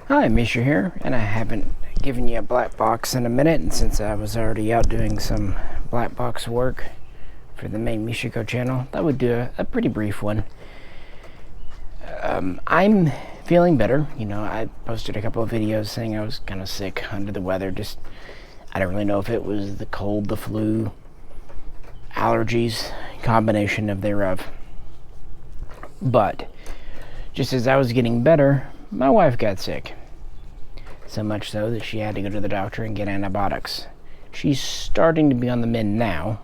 Hi, Misha here, and I haven't given you a Blackbox in a minute, and since I was already out doing some Blackbox work for the main Mishaco channel, I would do a pretty brief one. I'm feeling better. I posted a couple of videos saying I was kind of sick, under the weather. I don't really know if it was the cold, the flu, allergies, combination of thereof. But just as I was getting better, my wife got sick. So much so that she had to go to the doctor and get antibiotics. She's starting to be on the mend now,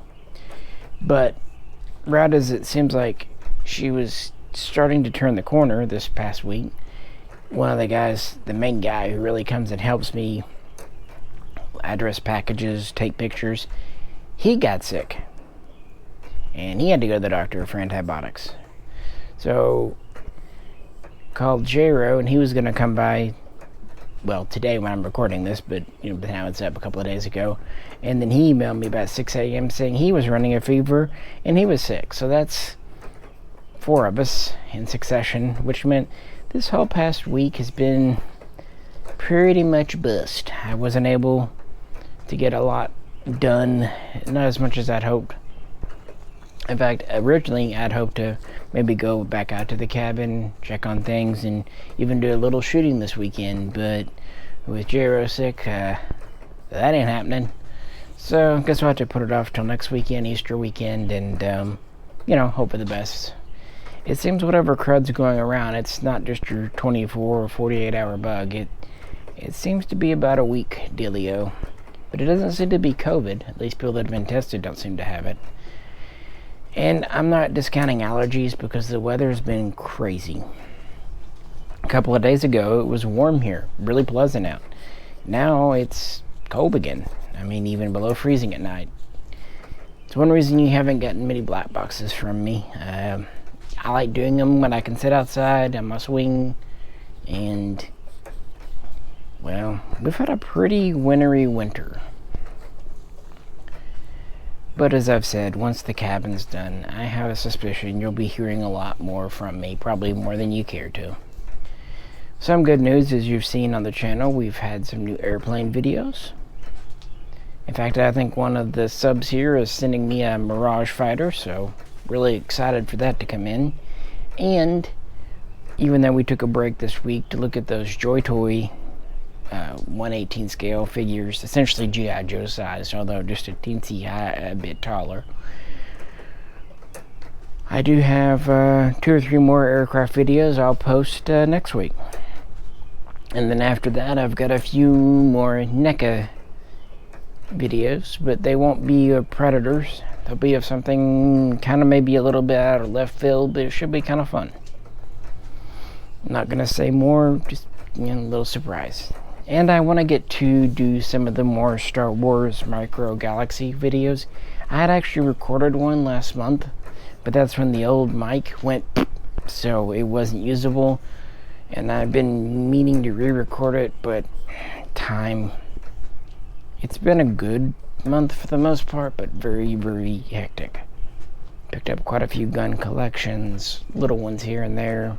but right as it seems like she was starting to turn the corner this past week, one of the guys, the main guy who really comes and helps me address packages, take pictures, he got sick. And he had to go to the doctor for antibiotics. So called J-Ro, and he was going to come by, well, today when I'm recording this, but now it's up a couple of days ago. And then he emailed me about 6 a.m. saying he was running a fever and he was sick. So that's 4 of us in succession, which meant this whole past week has been pretty much bust. I wasn't able to get a lot done, not as much as I'd hoped. In fact, originally I'd hoped to maybe go back out to the cabin, check on things, and even do a little shooting this weekend, but with J-Ro sick, that ain't happening. So I guess we'll have to put it off till next weekend, Easter weekend, and, hope for the best. It seems whatever crud's going around, it's not just your 24 or 48 hour bug. It seems to be about a week dealio. But it doesn't seem to be COVID. At least people that have been tested don't seem to have it. And I'm not discounting allergies because the weather's been crazy. A couple of days ago, it was warm here, really pleasant out. Now it's cold again. Even below freezing at night. It's one reason you haven't gotten many black boxes from me. I like doing them when I can sit outside on my swing. And, well, we've had a pretty wintry winter. But as I've said, once the cabin's done, I have a suspicion you'll be hearing a lot more from me, probably more than you care to. Some good news, as you've seen on the channel, we've had some new airplane videos. In fact, I think one of the subs here is sending me a Mirage fighter, so really excited for that to come in. And even though we took a break this week to look at those Joy Toy 1/18 scale figures, essentially G.I. Joe size, although just a teensy a bit taller. I do have 2 or 3 more aircraft videos I'll post next week. And then after that, I've got a few more NECA videos, but they won't be of Predators. They'll be of something kind of maybe a little bit out of left field, but it should be kind of fun. I'm not going to say more, just a little surprise. And I want to get to do some of the more Star Wars Micro Galaxy videos. I had actually recorded one last month, but that's when the old mic went, so it wasn't usable. And I've been meaning to re-record it, but time. It's been a good month for the most part, but very, very hectic. Picked up quite a few gun collections, little ones here and there.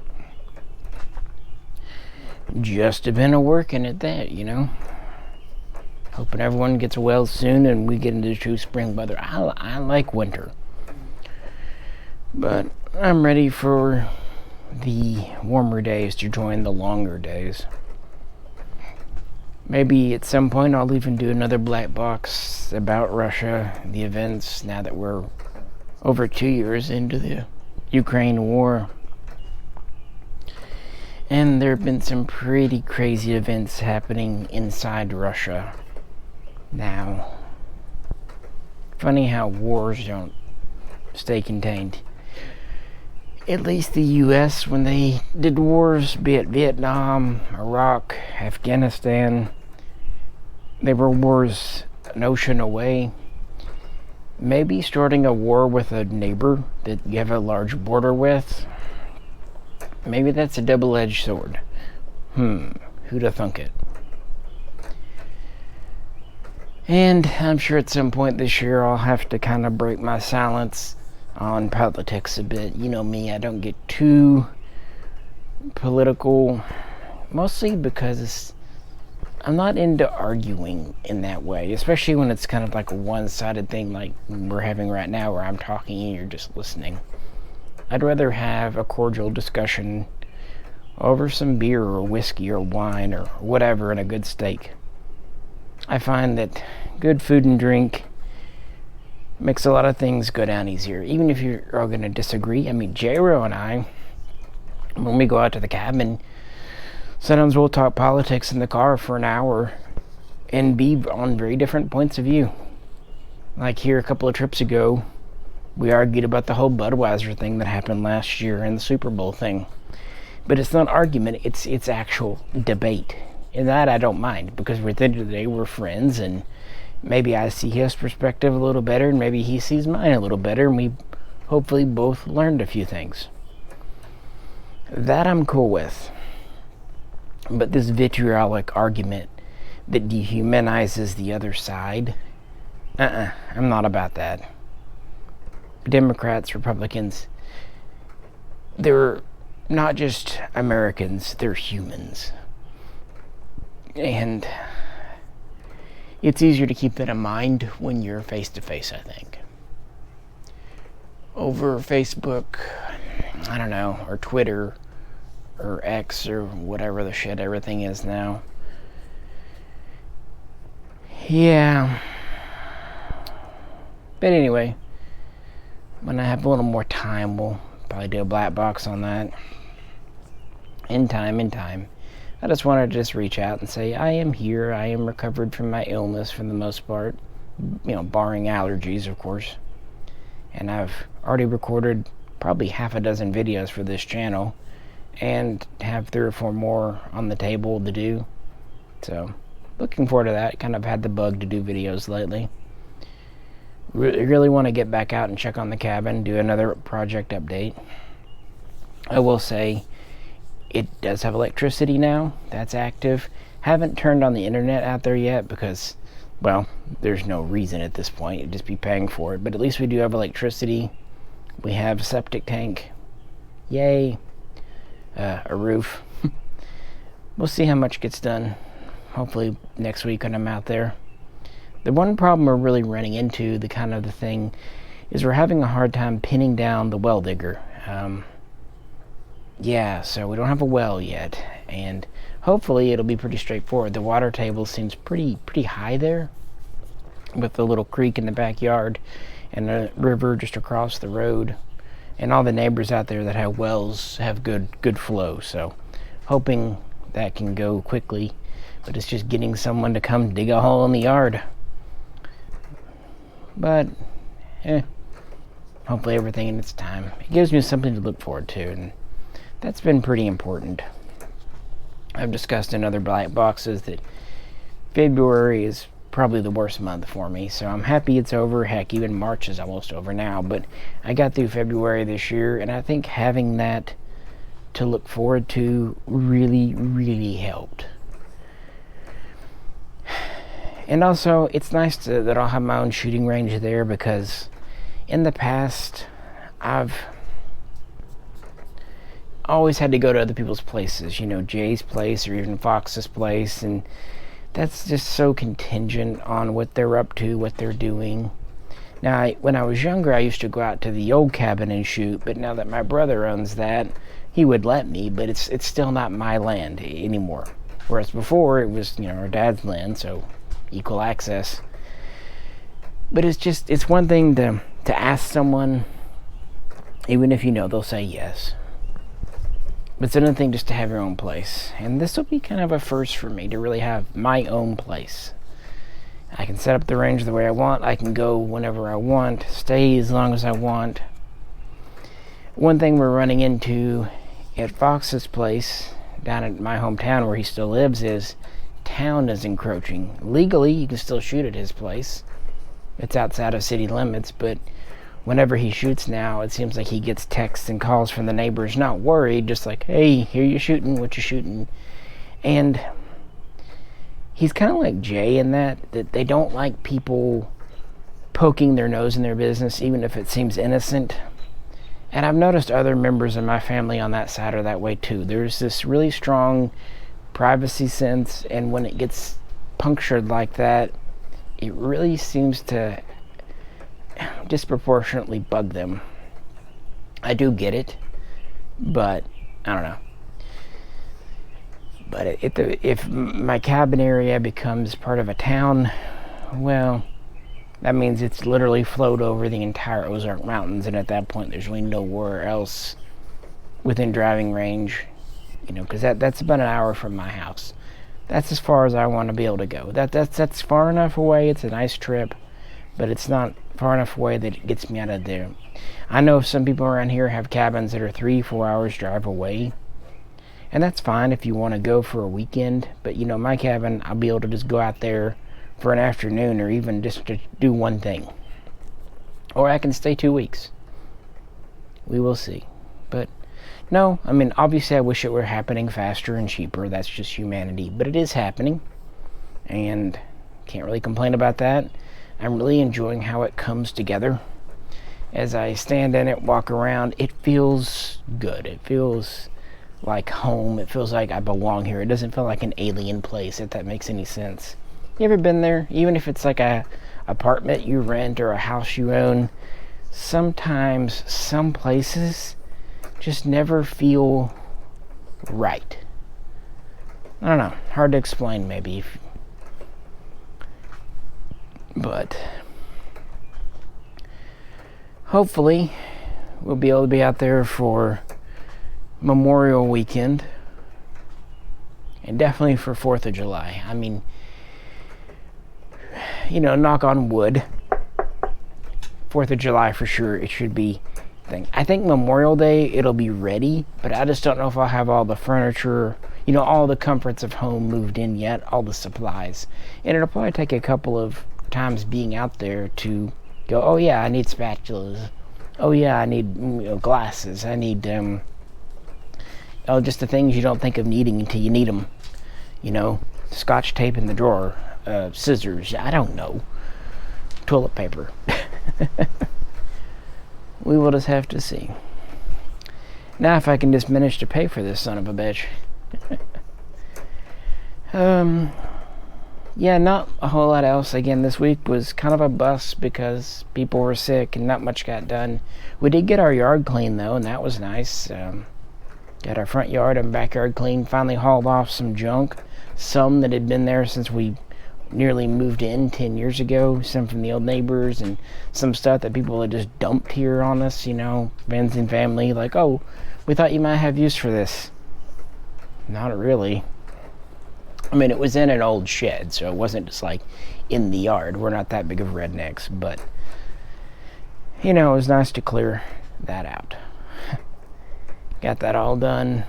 Just have been a working at that, Hoping everyone gets well soon and we get into true spring weather. I like winter. But I'm ready for the warmer days to join the longer days. Maybe at some point I'll even do another black box about Russia, the events, now that we're over 2 years into the Ukraine war. And there have been some pretty crazy events happening inside Russia now. Funny how wars don't stay contained. At least the U.S., when they did wars, be it Vietnam, Iraq, Afghanistan, they were wars an ocean away. Maybe starting a war with a neighbor that you have a large border with, maybe that's a double-edged sword. Who'd have thunk it? And I'm sure at some point this year I'll have to kind of break my silence on politics a bit. You know me, I don't get too political Mostly because I'm not into arguing in that way, especially when it's kind of like a one-sided thing like we're having right now where I'm talking and you're just listening. I'd rather have a cordial discussion over some beer or whiskey or wine or whatever and a good steak. I find that good food and drink makes a lot of things go down easier, even if you're all going to disagree. I mean, J-Ro and I, when we go out to the cabin, sometimes we'll talk politics in the car for an hour and be on very different points of view. Like here a couple of trips ago, we argued about the whole Budweiser thing that happened last year and the Super Bowl thing. But it's not argument, it's actual debate. And that I don't mind, because at the end of the day, we're friends, and maybe I see his perspective a little better, and maybe he sees mine a little better, and we hopefully both learned a few things. That I'm cool with. But this vitriolic argument that dehumanizes the other side, I'm not about that. Democrats, Republicans, they're not just Americans, they're humans. And it's easier to keep that in mind when you're face to face, I think. Over Facebook, I don't know, or Twitter, or X, or whatever the shit everything is now. Yeah. But anyway, when I have a little more time, we'll probably do a Blackbox on that. In time. I just wanted to just reach out and say, I am here. I am recovered from my illness for the most part. Barring allergies, of course. And I've already recorded probably half a dozen videos for this channel. And have 3 or 4 more on the table to do. So, looking forward to that. Kind of had the bug to do videos lately. Really want to get back out and check on the cabin, do another project update. I will say, it does have electricity now. That's active. Haven't turned on the internet out there yet because, well, there's no reason at this point. You'd just be paying for it. But at least we do have electricity. We have a septic tank. Yay. A roof. We'll see how much gets done. Hopefully next week when I'm out there. The one problem we're really running into, the thing, is we're having a hard time pinning down the well digger. So we don't have a well yet, and hopefully it'll be pretty straightforward. The water table seems pretty high there, with the little creek in the backyard and a river just across the road, and all the neighbors out there that have wells have good flow. So hoping that can go quickly, but it's just getting someone to come dig a hole in the yard. But hopefully everything in its time. It gives me something to look forward to, and that's been pretty important. I've discussed in other Blackboxes that February is probably the worst month for me, so I'm happy it's over. Heck, even March is almost over now, but I got through February this year, and I think having that to look forward to really helped. And also, it's nice that I'll have my own shooting range there, because in the past, I've always had to go to other people's places, Jay's place or even Fox's place, and that's just so contingent on what they're up to, what they're doing. Now, when I was younger, I used to go out to the old cabin and shoot, but now that my brother owns that, he would let me, but it's still not my land anymore. Whereas before, it was, our dad's land, so equal access. But it's one thing to ask someone, even if they'll say yes. But it's another thing just to have your own place. And this will be kind of a first for me, to really have my own place. I can set up the range the way I want. I can go whenever I want, stay as long as I want. One thing we're running into at Fox's place, down at my hometown where he still lives, is town is encroaching. Legally, you can still shoot at his place. It's outside of city limits, but whenever he shoots now, it seems like he gets texts and calls from the neighbors, not worried, just like, hey, here you shooting, what you shooting? And he's kind of like Jay in that they don't like people poking their nose in their business, even if it seems innocent. And I've noticed other members of my family on that side are that way too. There's this really strong privacy sense, and when it gets punctured like that, it really seems to disproportionately bug them. I do get it, but I don't know. But if my cabin area becomes part of a town, well, that means it's literally flowed over the entire Ozark Mountains, and at that point there's really nowhere else within driving range, because that's about an hour from my house. That's as far as I want to be able to go. That's far enough away. It's a nice trip, but it's not far enough away that it gets me out of there. I know some people around here have cabins that are 3-4 hours drive away, and that's fine if you want to go for a weekend, but my cabin, I'll be able to just go out there for an afternoon, or even just to do one thing. Or I can stay 2 weeks. We will see. But no, obviously I wish it were happening faster and cheaper. That's just humanity. But it is happening, and can't really complain about that. I'm really enjoying how it comes together. As I stand in it, walk around, it feels good. It feels like home. It feels like I belong here. It doesn't feel like an alien place, if that makes any sense. You ever been there? Even if it's like a apartment you rent or a house you own, sometimes some places just never feel right. I don't know. Hard to explain, maybe. But hopefully we'll be able to be out there for Memorial Weekend, and definitely for 4th of July. Knock on wood, 4th of July for sure, it should be thing. I think Memorial Day it'll be ready, but I just don't know if I'll have all the furniture, all the comforts of home moved in yet, all the supplies. And it'll probably take a couple of times being out there to go, oh yeah, I need spatulas. Oh yeah, I need glasses. I need just the things you don't think of needing until you need them. Scotch tape in the drawer, scissors, I don't know, toilet paper. We will just have to see. Now if I can just manage to pay for this son of a bitch. Yeah, not a whole lot else. Again, this week was kind of a bust because people were sick and not much got done. We did get our yard clean though, and that was nice. Got our front yard and backyard clean. Finally hauled off some junk. Some that had been there since we nearly moved in 10 years ago. Some from the old neighbors, and some stuff that people had just dumped here on us, friends and family. Like, oh, we thought you might have use for this. Not really. It was in an old shed, so it wasn't just like in the yard. We're not that big of rednecks, but it was nice to clear that out. Got that all done.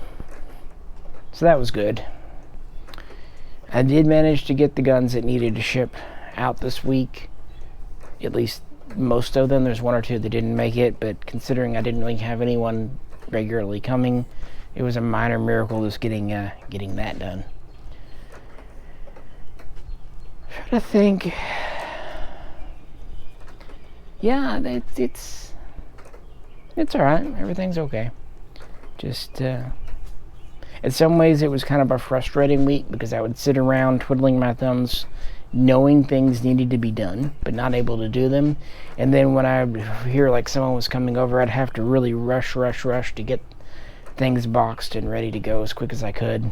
So that was good. I did manage to get the guns that needed to ship out this week. At least most of them. There's one or two that didn't make it, but considering I didn't really have anyone regularly coming, it was a minor miracle just getting that done. Trying to think. Yeah, it's alright. Everything's okay. Just in some ways it was kind of a frustrating week because I would sit around twiddling my thumbs knowing things needed to be done but not able to do them, and then when I would hear like someone was coming over, I'd have to really rush to get things boxed and ready to go as quick as I could.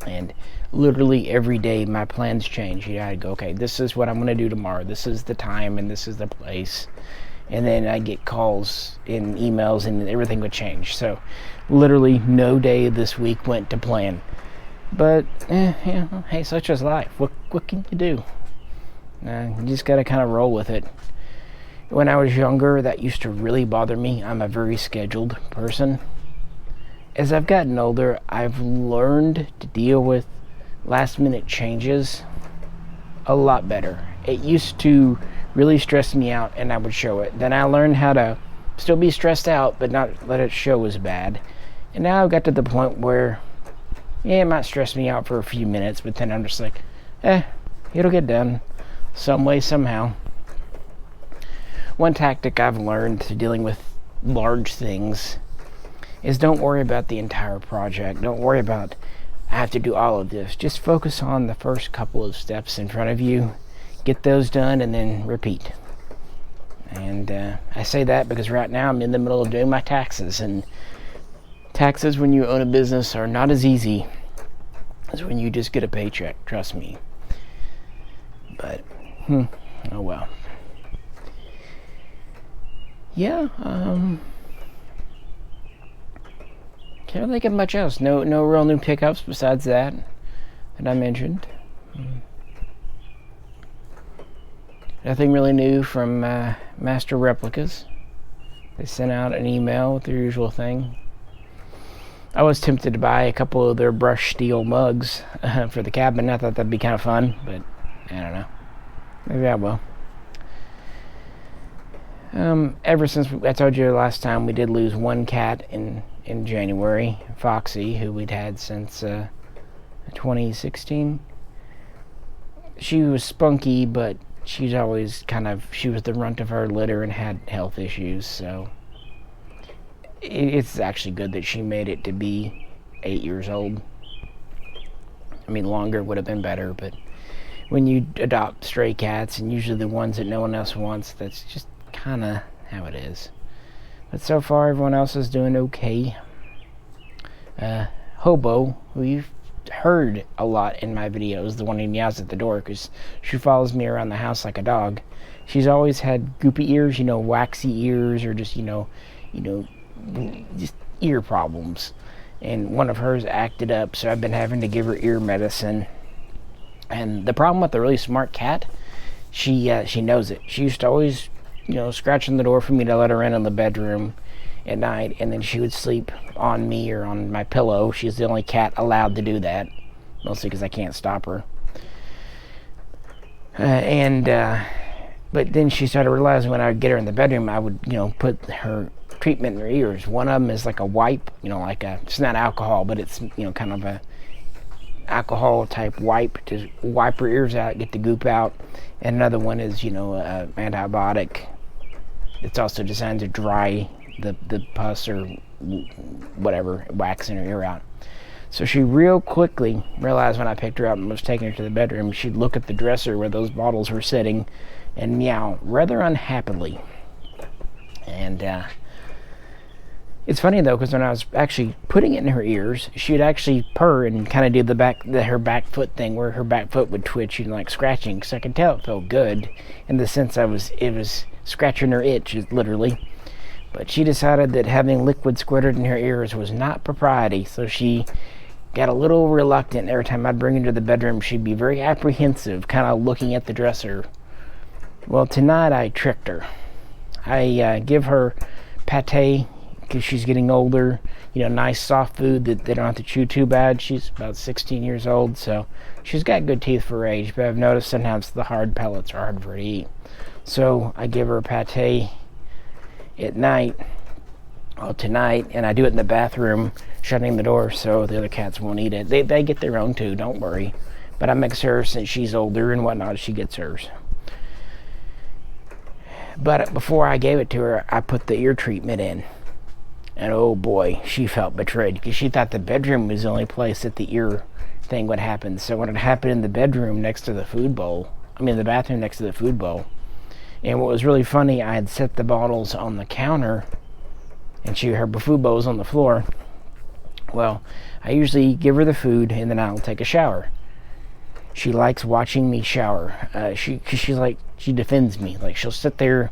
And literally every day my plans change. I'd go, okay, this is what I'm going to do tomorrow, this is the time and this is the place, and then I'd get calls and emails and everything would change. So literally no day this week went to plan. But hey, such is life. What can you do? You just gotta kind of roll with it. When I was younger, that used to really bother me. I'm a very scheduled person. As I've gotten older, I've learned to deal with last minute changes a lot better. It used to really stress me out and I would show it. Then I learned how to still be stressed out but not let it show as bad. And now I've got to the point where it might stress me out for a few minutes, but then I'm just like, it'll get done some way, somehow. One tactic I've learned to dealing with large things is don't worry about the entire project. Don't worry about I have to do all of this. Just focus on the first couple of steps in front of you, get those done, and then repeat. And I say that because right now I'm in the middle of doing my taxes, and taxes when you own a business are not as easy as when you just get a paycheck, trust me. But, oh well. Yeah, can't think of much else. No real new pickups besides that I mentioned. Nothing really new from Master Replicas. They sent out an email with their usual thing. I was tempted to buy a couple of their brushed steel mugs for the cabin. I thought that'd be kind of fun, but I don't know. Maybe I will. Ever since I told you last time, we did lose one cat in January, Foxy, who we'd had since 2016. She was spunky, but she's always she was the runt of our litter and had health issues, so it's actually good that she made it to be 8 years old. I mean, longer would have been better, but when you adopt stray cats, and usually the ones that no one else wants, that's just kind of how it is. But so far, everyone else is doing okay. Hobo, who you've heard a lot in my videos, the one who meows at the door because she follows me around the house like a dog. She's always had goopy ears, waxy ears, or just, just ear problems. And one of hers acted up, so I've been having to give her ear medicine. And the problem with a really smart cat, she knows it. She used to always, scratch on the door for me to let her in the bedroom at night, and then she would sleep on me or on my pillow. She's the only cat allowed to do that, mostly because I can't stop her. But then she started realizing when I would get her in the bedroom, I would, put her treatment in her ears. One of them is like a wipe, it's not alcohol, but it's, kind of a alcohol type wipe to wipe her ears out, get the goop out. And another one is, a antibiotic. It's also designed to dry the pus or whatever, wax in her ear out. So she real quickly realized when I picked her up and was taking her to the bedroom, she'd look at the dresser where those bottles were sitting and meow rather unhappily. And it's funny though, because when I was actually putting it in her ears, she'd actually purr and kind of do her back foot thing, where her back foot would twitch and like scratching. So I could tell it felt good, in the sense it was scratching her itch, literally. But she decided that having liquid squirted in her ears was not propriety, so she got a little reluctant. Every time I'd bring her to the bedroom, she'd be very apprehensive, kind of looking at the dresser. Well, tonight I tricked her. I give her pate, because she's getting older, nice soft food that they don't have to chew too bad. She's about 16 years old, so she's got good teeth for her age, but I've noticed sometimes the hard pellets are hard for her to eat. So I give her pate at night, tonight, and I do it in the bathroom, shutting the door so the other cats won't eat it. They get their own too, don't worry. But I make sure, since she's older and whatnot, she gets hers. But before I gave it to her, I put the ear treatment in. And oh boy, she felt betrayed, because she thought the bedroom was the only place that the ear thing would happen. So when it happened in the bedroom next to the food bowl, the bathroom next to the food bowl, and what was really funny, I had set the bottles on the counter, and her food bowl was on the floor. Well, I usually give her the food, and then I'll take a shower. She likes watching me shower. She defends me. Like, she'll sit there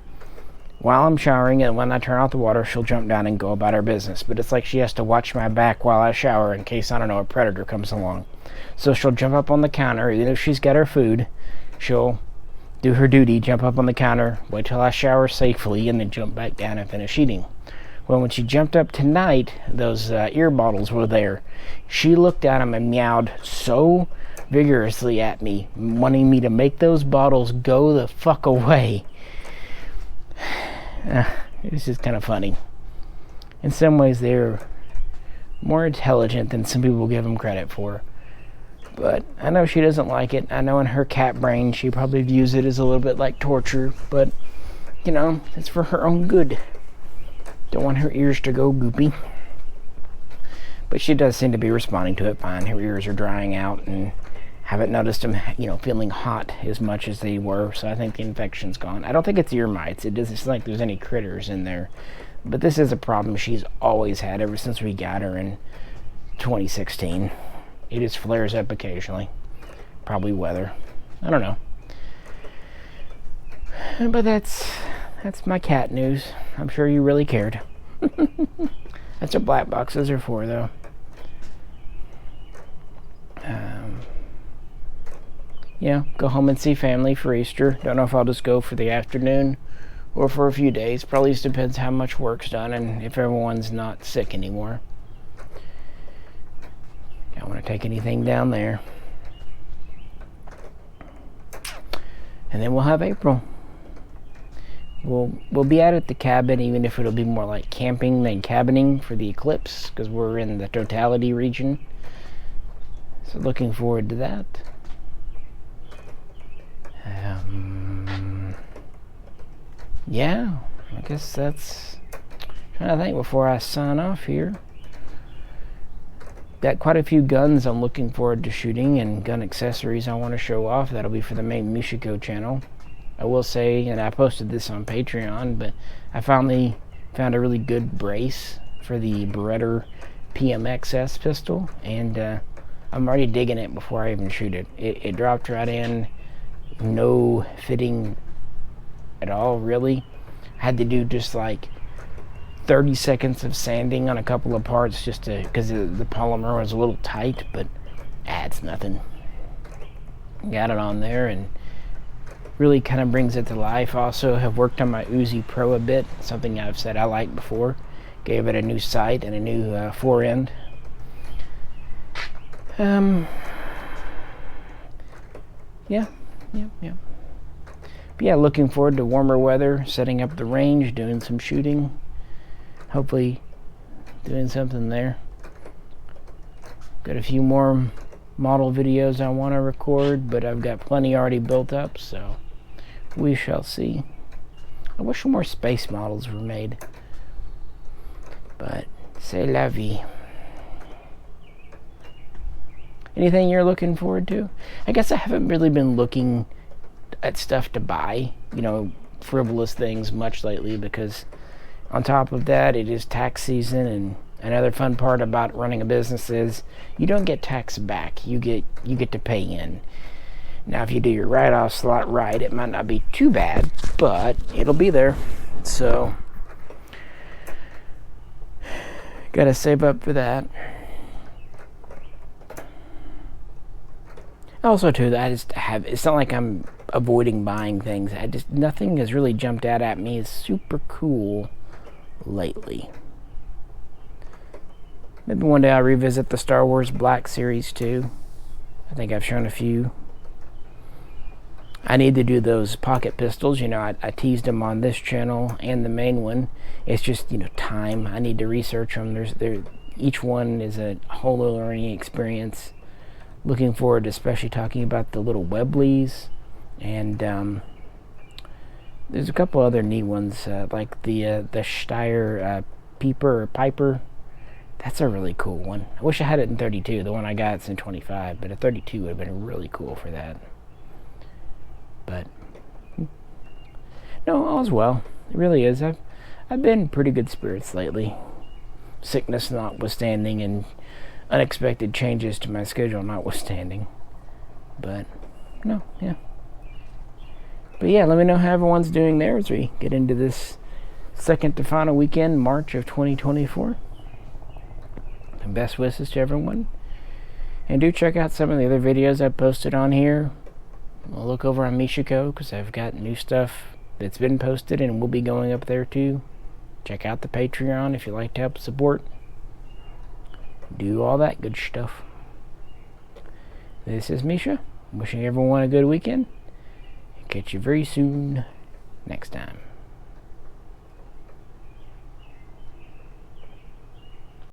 while I'm showering, and when I turn off the water, she'll jump down and go about her business. But it's like she has to watch my back while I shower in case, a predator comes along. So she'll jump up on the counter. Even if she's got her food, she'll do her duty, jump up on the counter, wait till I shower safely, and then jump back down and finish eating. Well, when she jumped up tonight, those ear bottles were there. She looked at them and meowed so vigorously at me, wanting me to make those bottles go the fuck away. It's just kind of funny. In some ways, they're more intelligent than some people give them credit for. But I know she doesn't like it. I know in her cat brain, she probably views it as a little bit like torture. But, it's for her own good. Don't want her ears to go goopy. But she does seem to be responding to it fine. Her ears are drying out, and haven't noticed them, feeling hot as much as they were. So I think the infection's gone. I don't think it's ear mites. It doesn't seem like there's any critters in there. But this is a problem she's always had ever since we got her in 2016. It just flares up occasionally. Probably weather. I don't know. But that's my cat news. I'm sure you really cared. That's what black boxes are for, though. Go home and see family for Easter. Don't know if I'll just go for the afternoon or for a few days. Probably just depends how much work's done and if everyone's not sick anymore. Don't want to take anything down there. And then we'll have April. We'll be out at the cabin, even if it'll be more like camping than cabining for the eclipse, because we're in the totality region. So looking forward to that. Yeah, I guess that's... trying to think before I sign off here. Got quite a few guns I'm looking forward to shooting and gun accessories I want to show off. That'll be for the main Mishaco channel. I will say, and I posted this on Patreon, but I finally found a really good brace for the Beretta PMXS pistol, and I'm already digging it before I even shoot it. It dropped right in, no fitting at all, really. I had to do just like 30 seconds of sanding on a couple of parts just to, because the polymer was a little tight, but it's nothing. Got it on there and really kind of brings it to life. Also have worked on my Uzi Pro a bit, something I've said I liked before. Gave it a new sight and a new fore-end. Yeah. But yeah, looking forward to warmer weather, setting up the range, doing some shooting. Hopefully doing something there. Got a few more model videos I want to record, but I've got plenty already built up, so we shall see. I wish more space models were made, but c'est la vie. Anything you're looking forward to? I guess I haven't really been looking at stuff to buy, frivolous things much lately, because on top of that, it is tax season, and another fun part about running a business is you don't get tax back. You get to pay in. Now, if you do your write-off slot right, it might not be too bad, but it'll be there. So, gotta save up for that. Also, too, it's not like I'm avoiding buying things. Nothing has really jumped out at me as super cool lately. Maybe one day I'll revisit the Star Wars Black Series too. I think I've shown a few. I need to do those pocket pistols. I teased them on this channel and the main one. It's just, time. I need to research them. Each one is a whole learning experience. Looking forward to especially talking about the little Webleys, and there's a couple other neat ones, like the Steyr Piper. That's a really cool one. I wish I had it in 32. The one I got is in 25, but a 32 would have been really cool for that. But no, all's well. It really is. I've been in pretty good spirits lately. Sickness notwithstanding, and unexpected changes to my schedule notwithstanding. But no, yeah. But yeah, let me know how everyone's doing there as we get into this second to final weekend, March of 2024. And best wishes to everyone. And do check out some of the other videos I've posted on here. I'll look over on Mishaco, because I've got new stuff that's been posted and will be going up there too. Check out the Patreon if you'd like to help support. Do all that good stuff. This is Misha, wishing everyone a good weekend. Catch you very soon next time.